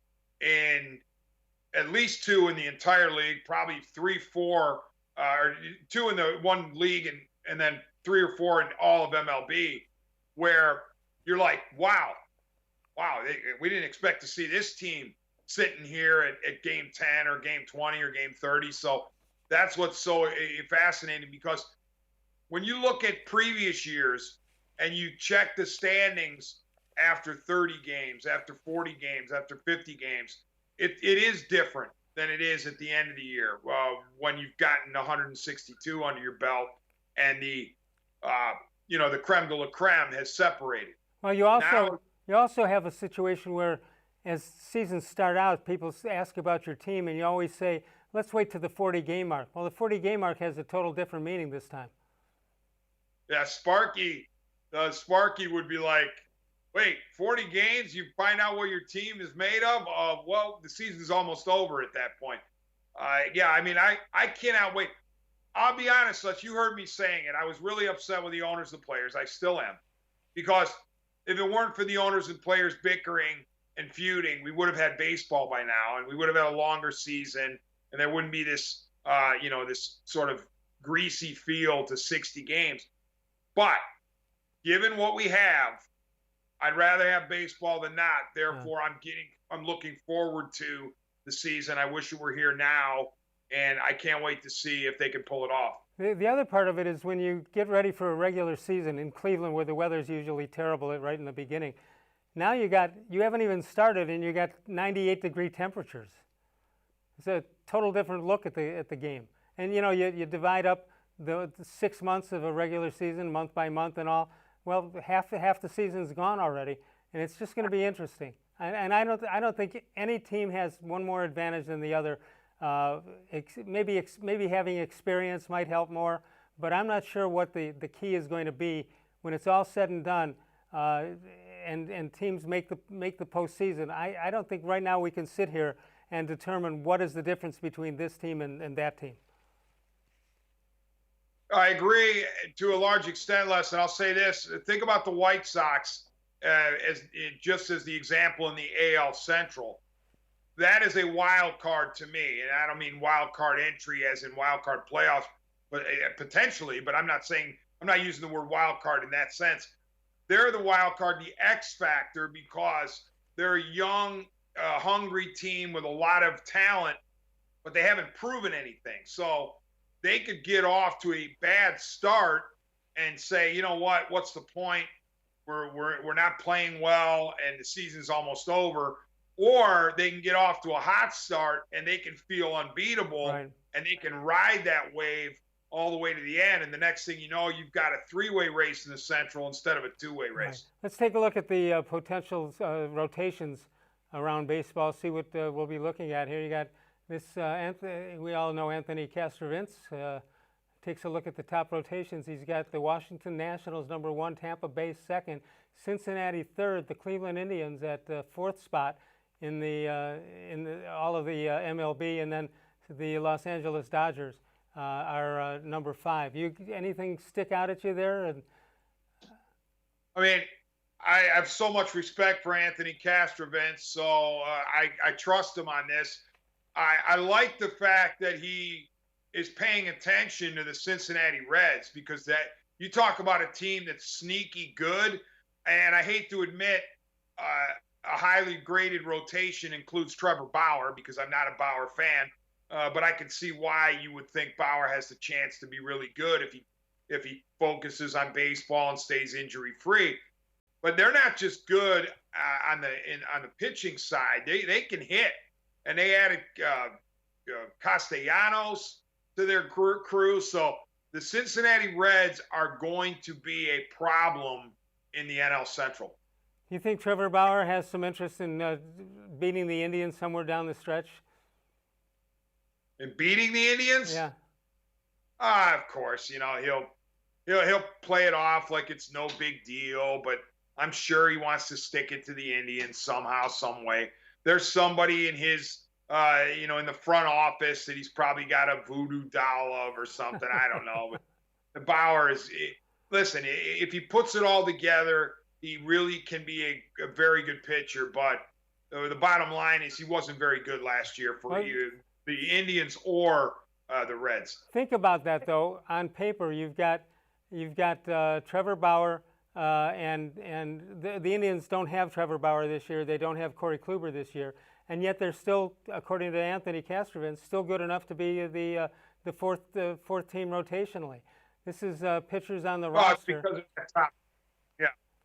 B: at least 2 in the entire league, probably 3, 4, or 2 in the one league, and then 3 or 4 in all of MLB, where you're like, wow, we didn't expect to see this team sitting here at game 10 or game 20 or game 30. So that's what's so fascinating, because when you look at previous years and you check the standings after 30 games, after 40 games, after 50 games, it is different than it is at the end of the year when you've gotten 162 under your belt and the creme de la creme has separated.
A: Well, you also have a situation where, as seasons start out, people ask about your team, and you always say, let's wait to the 40-game mark. Well, the 40-game mark has a total different meaning this time.
B: Yeah, Sparky would be like, wait, 40 games, you find out what your team is made of? Well, the season's almost over at that point. I cannot wait. I'll be honest, you heard me saying it. I was really upset with the owners and players. I still am. Because if it weren't for the owners and players bickering and feuding, we would have had baseball by now, and we would have had a longer season, and there wouldn't be this, this sort of greasy feel to 60 games. But given what we have, I'd rather have baseball than not. Therefore, I'm looking forward to the season. I wish it were here now, and I can't wait to see if they can pull it off.
A: The other part of it is when you get ready for a regular season in Cleveland, where the weather's usually terrible right in the beginning. Now you haven't even started, and you got 98-degree temperatures. It's a total different look at the game. And you divide up the 6 months of a regular season, month by month, and all. Well, half the season's gone already, and it's just going to be interesting. And I don't think any team has one more advantage than the other. Maybe having experience might help more, but I'm not sure what the key is going to be when it's all said and done, and teams make the postseason. I don't think right now we can sit here and determine what is the difference between this team and that team.
B: I agree to a large extent, Les, and I'll say this. Think about the White Sox as the example in the AL Central. That is a wild card to me, and I don't mean wild card entry as in wild card playoffs, but potentially. But I'm not using the word wild card in that sense. They're the wild card, the X factor, because they're a young, hungry team with a lot of talent, but they haven't proven anything. So they could get off to a bad start and say, you know what? What's the point? We're not playing well, and the season's almost over. Or they can get off to a hot start and they can feel unbeatable, right, and they can ride that wave all the way to the end. And the next thing you know, you've got a three-way race in the Central instead of a two-way race.
A: Right. Let's take a look at the potential rotations around baseball, see what we'll be looking at here. You got this, we all know Anthony Castrovince. Takes a look at the top rotations. He's got the Washington Nationals number 1, Tampa Bay 2nd, Cincinnati 3rd, the Cleveland Indians at the 4th spot in all of the MLB, and then the Los Angeles Dodgers are number 5. Anything stick out at you there?
B: I mean, I have so much respect for Anthony Castrovince, so I trust him on this. I like the fact that he is paying attention to the Cincinnati Reds, because that you talk about a team that's sneaky good, and I hate to admit a highly graded rotation includes Trevor Bauer, because I'm not a Bauer fan, but I can see why you would think Bauer has the chance to be really good if he focuses on baseball and stays injury free. But they're not just good on the pitching side; they can hit, and they added Castellanos to their crew. So the Cincinnati Reds are going to be a problem in the NL Central.
A: You think Trevor Bauer has some interest in beating the Indians somewhere down the stretch?
B: In beating the Indians?
A: Yeah.
B: Of course. He'll play it off like it's no big deal, but I'm sure he wants to stick it to the Indians somehow, some way. There's somebody in his, in the front office that he's probably got a voodoo doll of or something. I don't know. But the Bauer listen, if he puts it all together, he really can be a very good pitcher, but the bottom line is he wasn't very good last year for the Indians or the Reds.
A: Think about that, though. On paper, you've got Trevor Bauer, and the Indians don't have Trevor Bauer this year. They don't have Corey Kluber this year, and yet they're still, according to Anthony Castrovince, still good enough to be the fourth team rotationally. This is pitchers on the roster.
B: It's because of the top.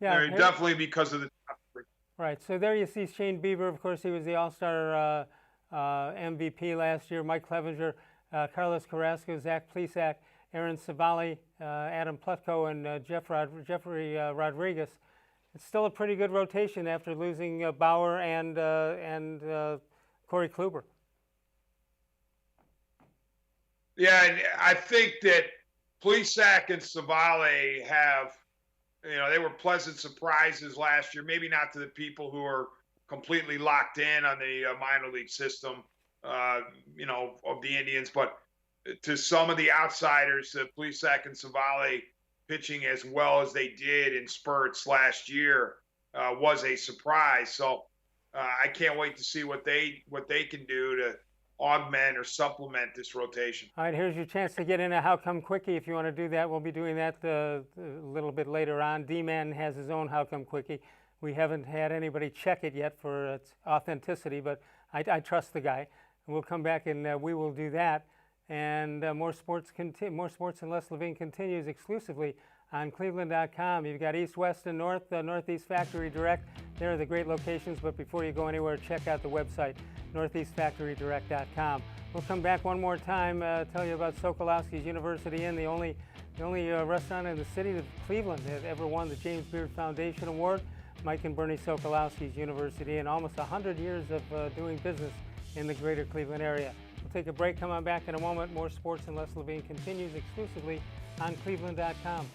B: Yeah, definitely because of the top three.
A: Right. So there you see Shane Bieber. Of course, he was the All-Star MVP last year. Mike Clevenger, Carlos Carrasco, Zach Plesac, Aaron Savali, Adam Plutko, and Jeffrey Rodriguez. It's still a pretty good rotation after losing Bauer and Corey Kluber.
B: Yeah, and I think that Plesac and Savali have, they were pleasant surprises last year. Maybe not to the people who are completely locked in on the minor league system, of the Indians, but to some of the outsiders, Plesac and Savali pitching as well as they did in spurts last year was a surprise. So I can't wait to see what they can do augment or supplement this rotation.
A: All right, here's your chance to get in a How Come Quickie. If you want to do that, we'll be doing that a little bit later on. D-Man has his own How Come Quickie. We haven't had anybody check it yet for its authenticity, but I trust the guy. And we'll come back and we will do that. And more sports and Les Levine continues exclusively on cleveland.com. You've got East, West, and North, Northeast Factory Direct. There are the great locations, but before you go anywhere, check out the website, northeastfactorydirect.com. We'll come back one more time, tell you about Sokolowski's University Inn, the only restaurant in the city of Cleveland that ever won the James Beard Foundation Award. Mike and Bernie Sokolowski's University Inn, almost 100 years of doing business in the greater Cleveland area. We'll take a break, come on back in a moment. More sports and Les Levine continues exclusively on cleveland.com.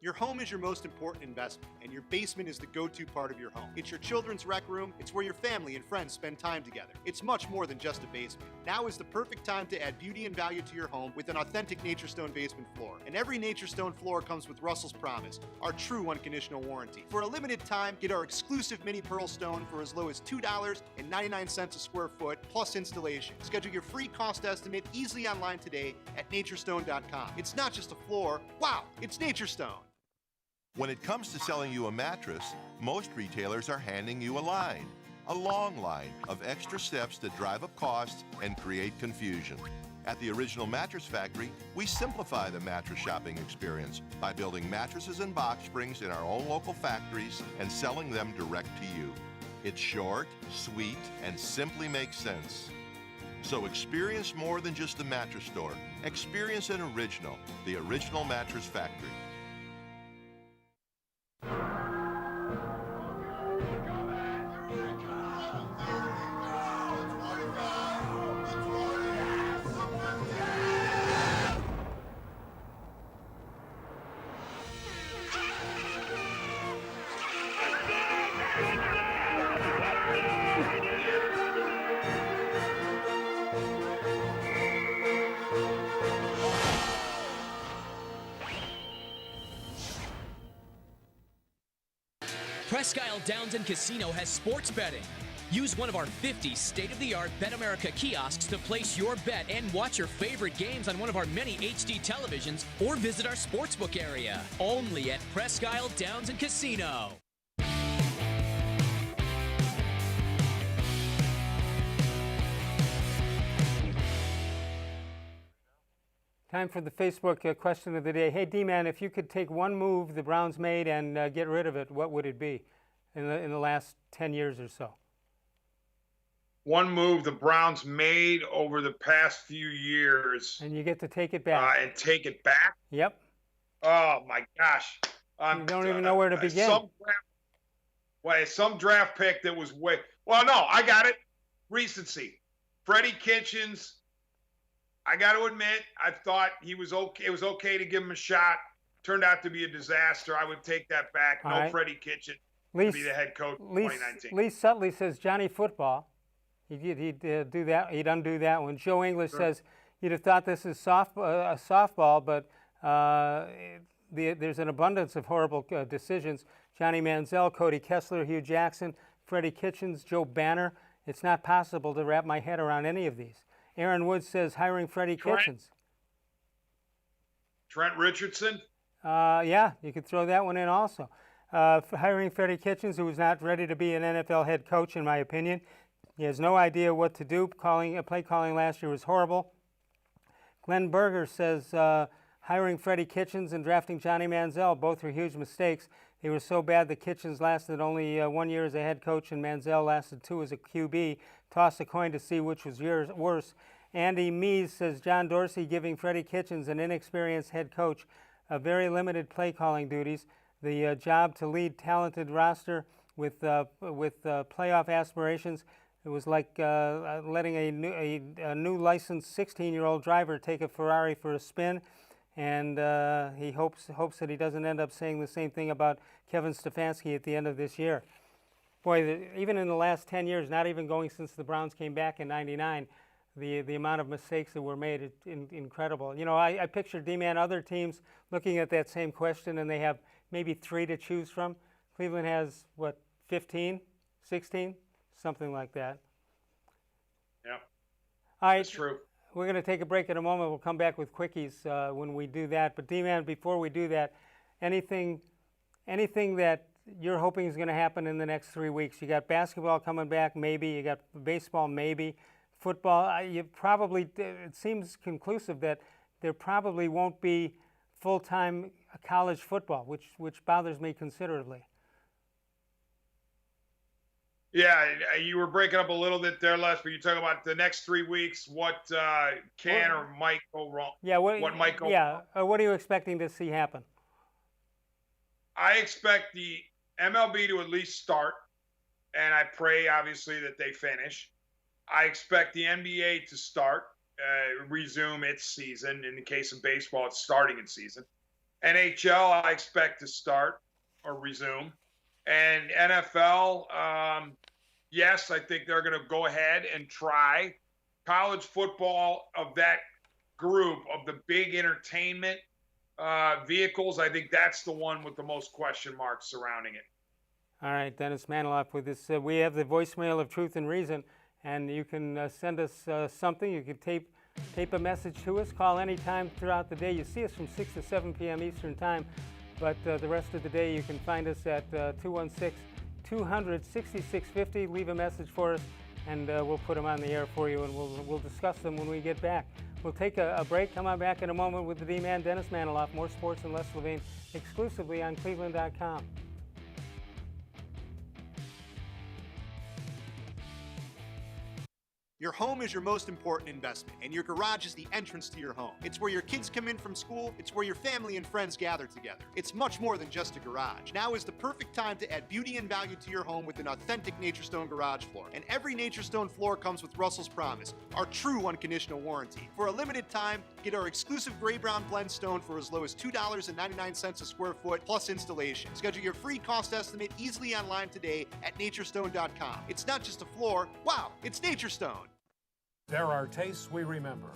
G: Your home is your most important investment, and your basement is the go-to part of your home. It's your children's rec room. It's where your family and friends spend time together. It's much more than just a basement. Now is the perfect time to add beauty and value to your home with an authentic Nature Stone basement floor. And every Nature Stone floor comes with Russell's Promise, our true unconditional warranty. For a limited time, get our exclusive mini pearl stone for as low as $2.99 a square foot plus installation. Schedule your free cost estimate easily online today at naturestone.com. It's not just a floor. Wow, it's Nature Stone.
I: When it comes to selling you a mattress, most retailers are handing you a line. A long line of extra steps that drive up costs and create confusion. At the Original Mattress Factory, we simplify the mattress shopping experience by building mattresses and box springs in our own local factories and selling them direct to you. It's short, sweet, and simply makes sense. So experience more than just the mattress store. Experience an original, the Original Mattress Factory.
C: Presque Isle Downs and Casino has sports betting. Use one of our 50 state-of-the-art Bet America kiosks to place your bet and watch your favorite games on one of our many HD televisions or visit our sportsbook area. Only at Presque Isle Downs and Casino.
A: Time for the Facebook question of the day. Hey, D-Man, if you could take one move the Browns made and get rid of it, what would it be in the last 10 years or so?
B: One move the Browns made over the past few years.
A: And you get to take it back.
B: And take it back?
A: Yep.
B: Oh, my gosh.
A: You don't even know where to begin.
B: Some draft pick that was way... Well, no, I got it. Recency. Freddie Kitchens... I got to admit, I thought he was okay. It was okay to give him a shot. Turned out to be a disaster. I would take that back.
A: All
B: no
A: right.
B: Freddie Kitchen to be the head coach in 2019.
A: Lee Sutley says Johnny Football. He'd do that. He'd undo that one. Joe English says you'd have thought this is a softball, but there's an abundance of horrible decisions. Johnny Manziel, Cody Kessler, Hugh Jackson, Freddie Kitchens, Joe Banner. It's not possible to wrap my head around any of these. Aaron Woods says hiring Freddie Kitchens.
B: Trent Richardson?
A: Yeah, you could throw that one in also. Hiring Freddie Kitchens, who was not ready to be an NFL head coach, in my opinion. He has no idea what to do. Play calling last year was horrible. Glenn Berger says hiring Freddie Kitchens and drafting Johnny Manziel, both were huge mistakes. They were so bad that Kitchens lasted only 1 year as a head coach and Manziel lasted 2 as a QB. Toss a coin to see which was worse. Andy Mees says John Dorsey giving Freddie Kitchens, an inexperienced head coach, very limited play calling duties, the job to lead talented roster with playoff aspirations. It was like letting a new licensed 16-year-old driver take a Ferrari for a spin, and he hopes that he doesn't end up saying the same thing about Kevin Stefanski at the end of this year. Boy, even in the last 10 years, not even going since the Browns came back in '99, the amount of mistakes that were made, incredible. You know, I picture, D-Man, other teams looking at that same question, and they have maybe 3 to choose from. Cleveland has, what, 15, 16, something like that.
B: Yeah,
A: All right,
B: that's true.
A: we're going to take a break in a moment. We'll come back with quickies when we do that. But D-Man, before we do that, anything that you're hoping is going to happen in the next 3 weeks? You got basketball coming back, maybe. You got baseball, maybe. Football, it seems conclusive that there probably won't be full-time college football, which bothers me considerably.
B: Yeah, you were breaking up a little bit there, Les, but you're talking about the next 3 weeks, what can or might go wrong.
A: Yeah,
B: what might go wrong.
A: Yeah, what are you expecting to see happen?
B: I expect the MLB to at least start, and I pray, obviously, that they finish. I expect the NBA to start, resume its season. In the case of baseball, it's starting its season. NHL, I expect to start or resume. And NFL, yes, I think they're going to go ahead and try. College football, of that group of the big entertainment vehicles, I think that's the one with the most question marks surrounding it.
A: All right, Dennis Manoloff with this. We have the voicemail of Truth and Reason, and you can send us something. You can tape a message to us. Call anytime throughout the day. You see us from 6 to 7 p.m. Eastern Time, but the rest of the day you can find us at 216-200-6650. Leave a message for us, and we'll put them on the air for you, and we'll discuss them when we get back. We'll take a break. Come on back in a moment with the D-Man, Dennis Manoloff. More sports and less Levine, exclusively on cleveland.com.
G: Your home is your most important investment, and your garage is the entrance to your home. It's where your kids come in from school. It's where your family and friends gather together. It's much more than just a garage. Now is the perfect time to add beauty and value to your home with an authentic NatureStone garage floor. And every NatureStone floor comes with Russell's Promise, our true unconditional warranty. For a limited time, get our exclusive gray brown blend stone for as low as $2.99 a square foot plus installation. Schedule your free cost estimate easily online today at naturestone.com. It's not just a floor. Wow, it's NatureStone.
H: There are tastes we remember.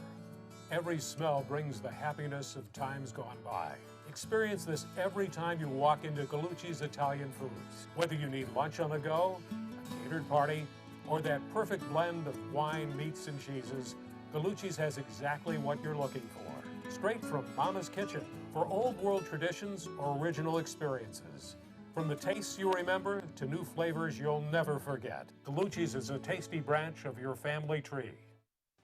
H: Every smell brings the happiness of times gone by. Experience this every time you walk into Gallucci's Italian Foods. Whether you need lunch on the go, a catered party, or that perfect blend of wine, meats, and cheeses, Gallucci's has exactly what you're looking for. Straight from Mama's kitchen for old world traditions or original experiences. From the tastes you remember to new flavors you'll never forget. Gallucci's is a tasty branch of your family tree.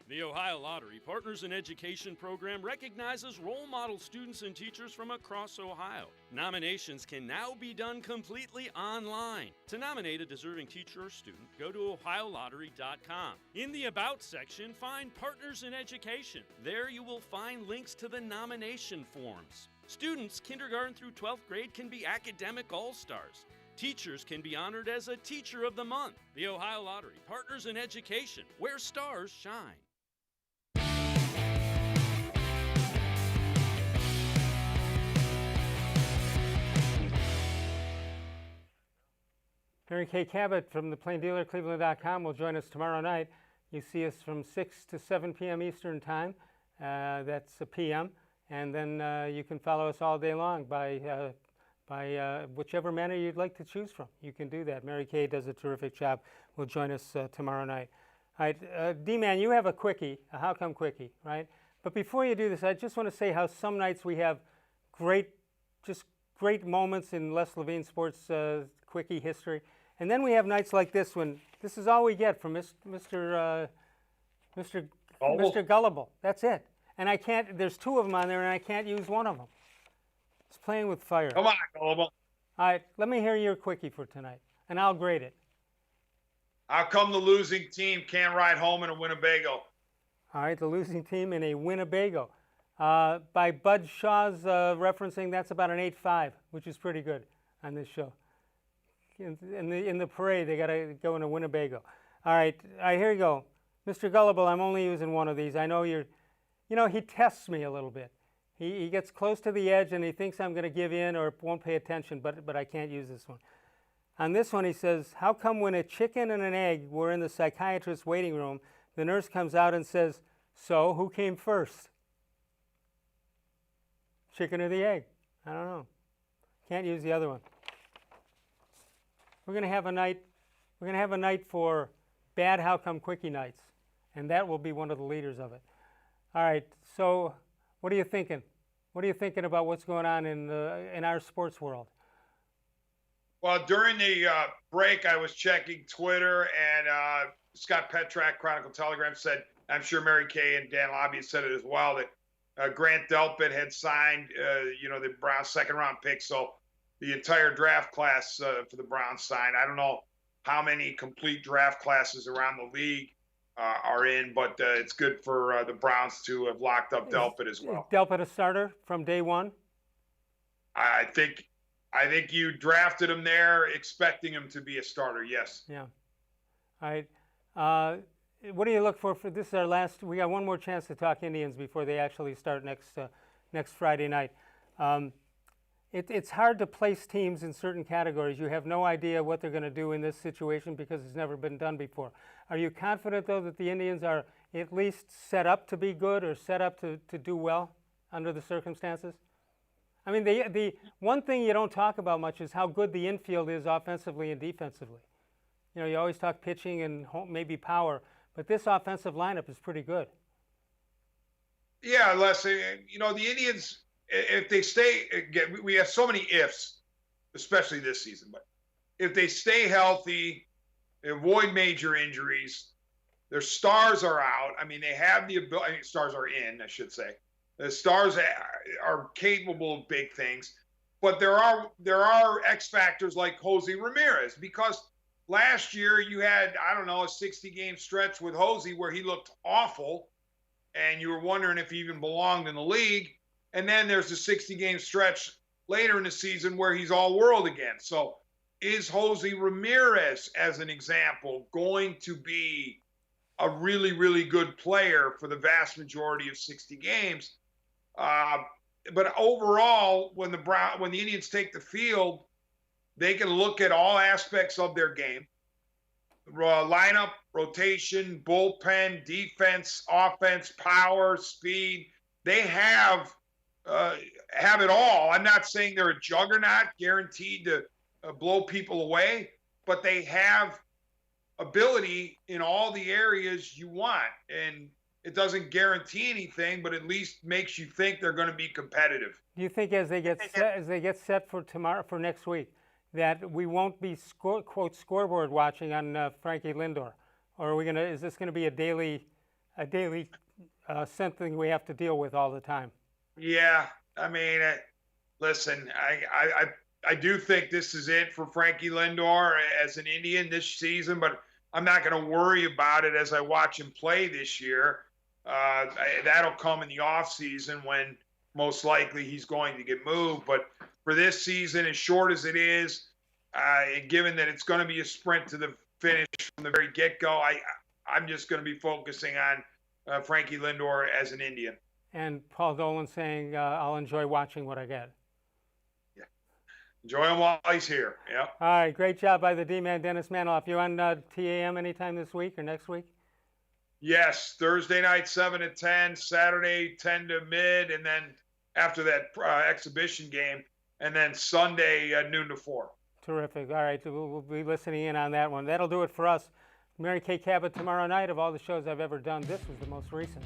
F: The Ohio Lottery Partners in Education program recognizes role model students and teachers from across Ohio. Nominations can now be done completely online. To nominate a deserving teacher or student, go to ohiolottery.com. In the About section, find Partners in Education. There you will find links to the nomination forms. Students kindergarten through 12th grade can be academic all-stars. Teachers can be honored as a Teacher of the Month. The Ohio Lottery Partners in Education, where stars shine.
A: Mary Kay Cabot from the Plain Dealer, cleveland.com will join us tomorrow night. You see us from 6 to 7 p.m. Eastern Time. That's a p.m. And then you can follow us all day long by whichever manner you'd like to choose from. You can do that. Mary Kay does a terrific job. Will join us tomorrow night. All right, D-Man, you have a quickie, a How Come Quickie, right? But before you do this, I just want to say how some nights we have great moments in Les Levine sports quickie history. And then we have nights like this when this is all we get from Mr. Gullible. That's it. And I can't, there's two of them on there and I can't use one of them. It's playing with fire.
B: Come on, Gullible.
A: All right, let me hear your quickie for tonight, and I'll grade it.
B: How come the losing team can't ride home in a Winnebago?
A: All right, the losing team in a Winnebago. By Bud Shaw's referencing, that's about an 8.5, which is pretty good on this show. In the parade, they got to go in a Winnebago. All right, here you go. Mr. Gullible, I'm only using one of these. I know he tests me a little bit. He gets close to the edge and he thinks I'm going to give in or won't pay attention, but I can't use this one. On this one, he says, how come when a chicken and an egg were in the psychiatrist's waiting room, the nurse comes out and says, so who came first? Chicken or the egg? I don't know. Can't use the other one. we're going to have a night. We're going to have a night for bad how come quickie nights, and that will be one of the leaders of it. All right. So, what are you thinking? What are you thinking about what's going on in our sports world?
B: Well, during the break, I was checking Twitter, and Scott Petrak, Chronicle Telegram, said, I'm sure Mary Kay and Dan Lobby said it as well, that Grant Delpit had signed, the Browns' second-round pick. So the entire draft class for the Browns signed. I don't know how many complete draft classes around the league are in, but it's good for the Browns to have locked up Delpit as well.
A: Is Delpit a starter from day one?
B: I think you drafted him there expecting him to be a starter, yes.
A: Yeah. All right. What do you look for this is our last, we got one more chance to talk Indians before they actually start next Friday night. It's hard to place teams in certain categories. You have no idea what they're going to do in this situation because it's never been done before. Are you confident, though, that the Indians are at least set up to be good or set up to do well under the circumstances? I mean, the one thing you don't talk about much is how good the infield is offensively and defensively. You know, you always talk pitching and maybe power, but this offensive lineup is pretty good.
B: Yeah, Les, the Indians, if they stay, again, we have so many ifs, especially this season, but if they stay healthy, avoid major injuries, their stars are out. I mean, they have the ability, stars are in, I should say. The stars are capable of big things, but there are X factors like Jose Ramirez, because last year you had, I don't know, a 60-game stretch with Jose where he looked awful, and you were wondering if he even belonged in the league. And then there's a 60-game stretch later in the season where he's all-world again. So is Jose Ramirez, as an example, going to be a really, really good player for the vast majority of 60 games? But overall, when the Indians take the field, they can look at all aspects of their game: lineup, rotation, bullpen, defense, offense, power, speed. They have it all. I'm not saying they're a juggernaut guaranteed to blow people away, but they have ability in all the areas you want. And it doesn't guarantee anything, but at least makes you think they're going to be competitive.
A: Do you think as they get set for next week, that we won't be quote scoreboard watching on Frankie Lindor, or are we gonna? Is this going to be a daily something we have to deal with all the time?
B: Yeah, I mean, listen, I do think this is it for Frankie Lindor as an Indian this season, but I'm not going to worry about it as I watch him play this year. That'll come in the offseason when most likely he's going to get moved. But for this season, as short as it is, and given that it's going to be a sprint to the finish from the very get-go, I'm just going to be focusing on Frankie Lindor as an Indian.
A: And Paul Dolan saying, I'll enjoy watching what I get.
B: Yeah. Enjoy him while he's here. Yeah.
A: All right. Great job by the D-man, Dennis Manoloff. You on TAM anytime this week or next week?
B: Yes. Thursday night, 7 to 10. Saturday, 10 to mid. And then after that exhibition game. And then Sunday, noon to 4.
A: Terrific. All right. We'll be listening in on that one. That'll do it for us. Mary Kay Cabot tomorrow night. Of all the shows I've ever done, this was the most recent.